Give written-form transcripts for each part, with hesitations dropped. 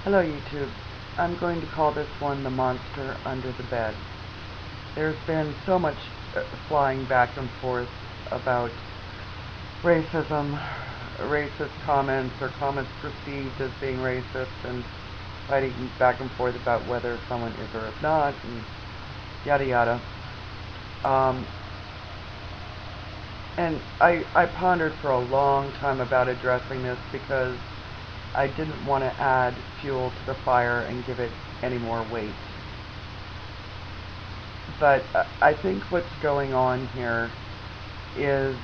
Hello YouTube. I'm going to call this one the monster under the bed. There's been so much flying back and forth about racism, racist comments or comments perceived as being racist, and fighting back and forth about whether someone is or is not, and yada yada. And I pondered for a long time about addressing this because I didn't want to add fuel to the fire and give it any more weight. But I think what's going on here is,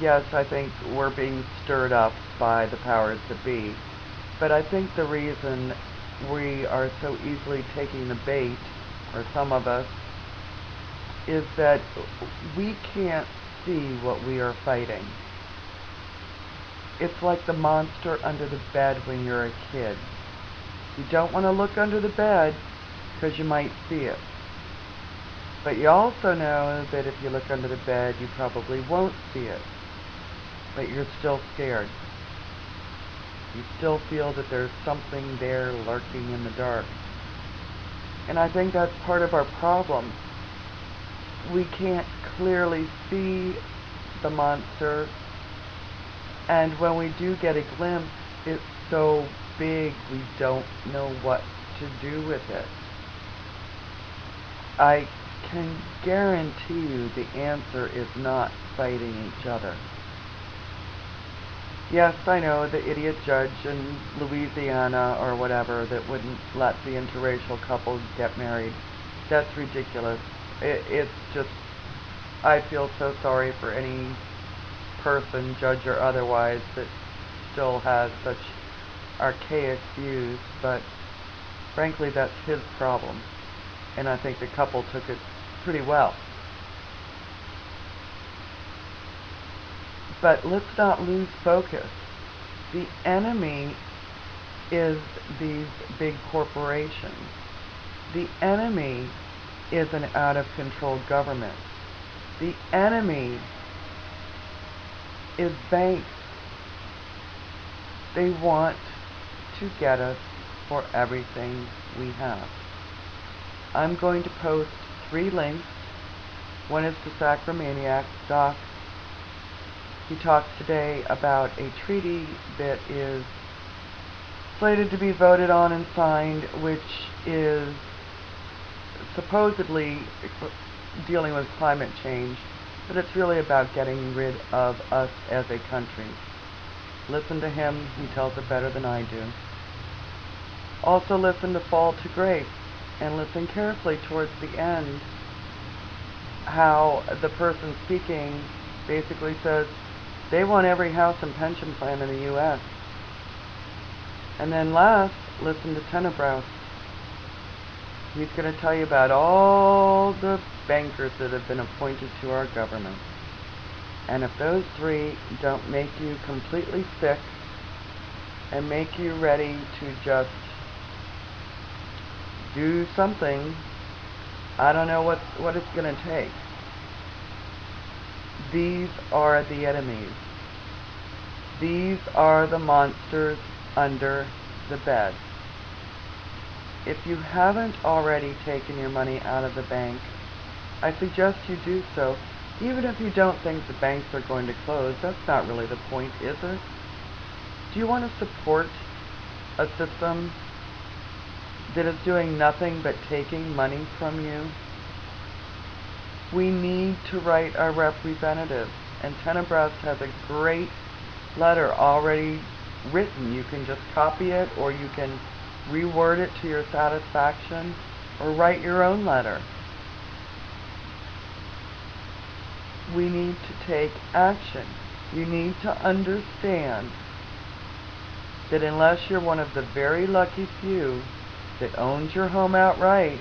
yes, I think we're being stirred up by the powers that be, but I think the reason we are so easily taking the bait, or some of us, is that we can't see what we are fighting. It's like the monster under the bed when you're a kid. You don't want to look under the bed because you might see it. But you also know that if you look under the bed, you probably won't see it. But you're still scared. You still feel that there's something there lurking in the dark. And I think that's part of our problem. We can't clearly see the monster, and when we do get a glimpse, it's so big we don't know what to do with it. I can guarantee you the answer is not fighting each other. Yes, I know the idiot judge in Louisiana or whatever that wouldn't let the interracial couple get married. That's ridiculous. It's just, I feel so sorry for any person, judge or otherwise, that still has such archaic views, but frankly that's his problem, and I think the couple took it pretty well. But let's not lose focus. The enemy is these big corporations. The enemy is an out-of-control government. The enemy is banks. They want to get us for everything we have. I'm going to post 3 links. One is to SACRAMANIAC's doc. He talks today about a treaty that is slated to be voted on and signed, which is supposedly dealing with climate change, but it's really about getting rid of us as a country. Listen to him, he tells it better than I do. Also listen to Fall to Grace, and listen carefully towards the end how the person speaking basically says they want every house and pension plan in the U.S. And then last, listen to tenebroust. He's going to tell you about all the bankers that have been appointed to our government. And if those 3 don't make you completely sick and make you ready to just do something, I don't know what it's going to take. These are the enemies. These are the monsters under the bed. If you haven't already taken your money out of the bank, I suggest you do so. Even if you don't think the banks are going to close, that's not really the point, is it? Do you want to support a system that is doing nothing but taking money from you? We need to write our representatives, and tenebroust has a great letter already written. You can just copy it, or you can reword it to your satisfaction, or write your own letter. We need to take action. You need to understand that unless you're one of the very lucky few that owns your home outright,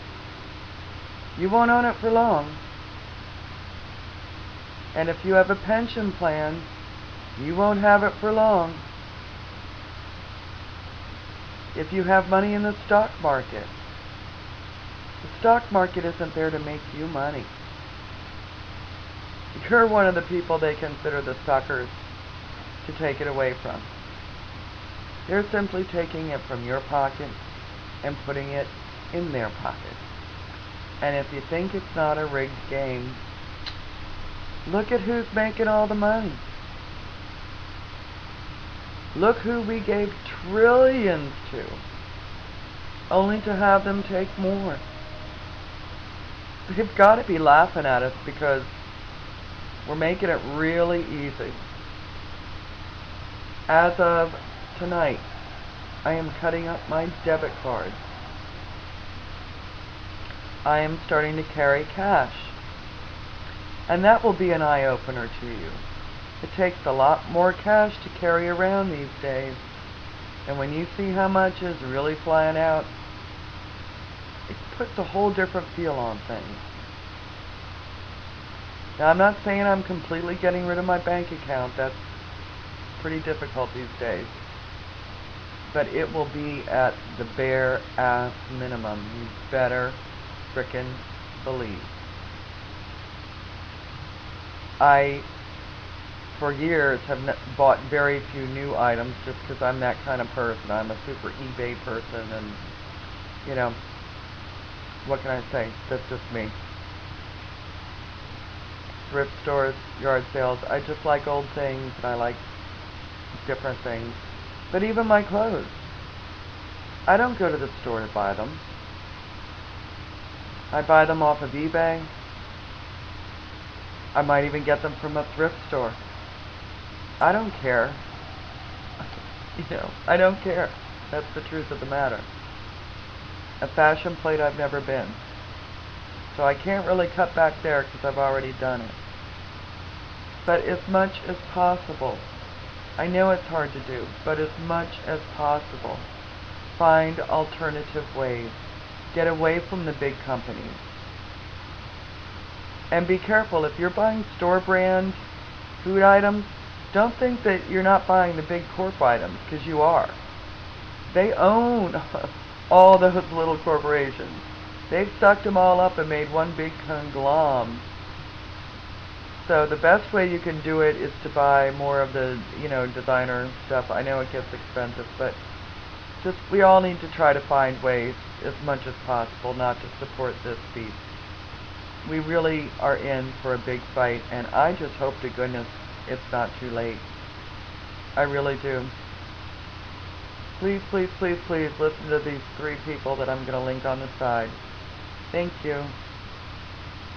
you won't own it for long. And if you have a pension plan, you won't have it for long. If you have money in the stock market, the stock market isn't there to make you money. You're one of the people they consider the suckers to take it away from. They're simply taking it from your pocket and putting it in their pocket. And if you think it's not a rigged game, look at who's making all the money. Look who we gave trillions to, only to have them take more. They've got to be laughing at us because we're making it really easy. As of tonight, I am cutting up my debit cards. I am starting to carry cash. And that will be an eye-opener to you. It takes a lot more cash to carry around these days. And when you see how much is really flying out, it puts a whole different feel on things. Now, I'm not saying I'm completely getting rid of my bank account. That's pretty difficult these days. But it will be at the bare ass minimum. You better frickin' believe. I, for years, have bought very few new items just because I'm that kind of person. I'm a super eBay person, and, you know, what can I say? That's just me. Thrift stores, yard sales, I just like old things, and I like different things. But even my clothes, I don't go to the store to buy them. I buy them off of eBay. I might even get them from a thrift store. I don't care. You know, I don't care. That's the truth of the matter. A fashion plate I've never been. So I can't really cut back there because I've already done it. But as much as possible, I know it's hard to do, but as much as possible, find alternative ways. Get away from the big companies. And be careful, if you're buying store brand food items, don't think that you're not buying the big corp items, because you are. They own all those little corporations. They've sucked them all up and made one big conglomerate. So the best way you can do it is to buy more of the, you know, designer stuff. I know it gets expensive, but just we all need to try to find ways as much as possible not to support this beast. We really are in for a big fight, and I just hope to goodness it's not too late. I really do. Please, please, please, please listen to these 3 people that I'm going to link on the side. Thank you.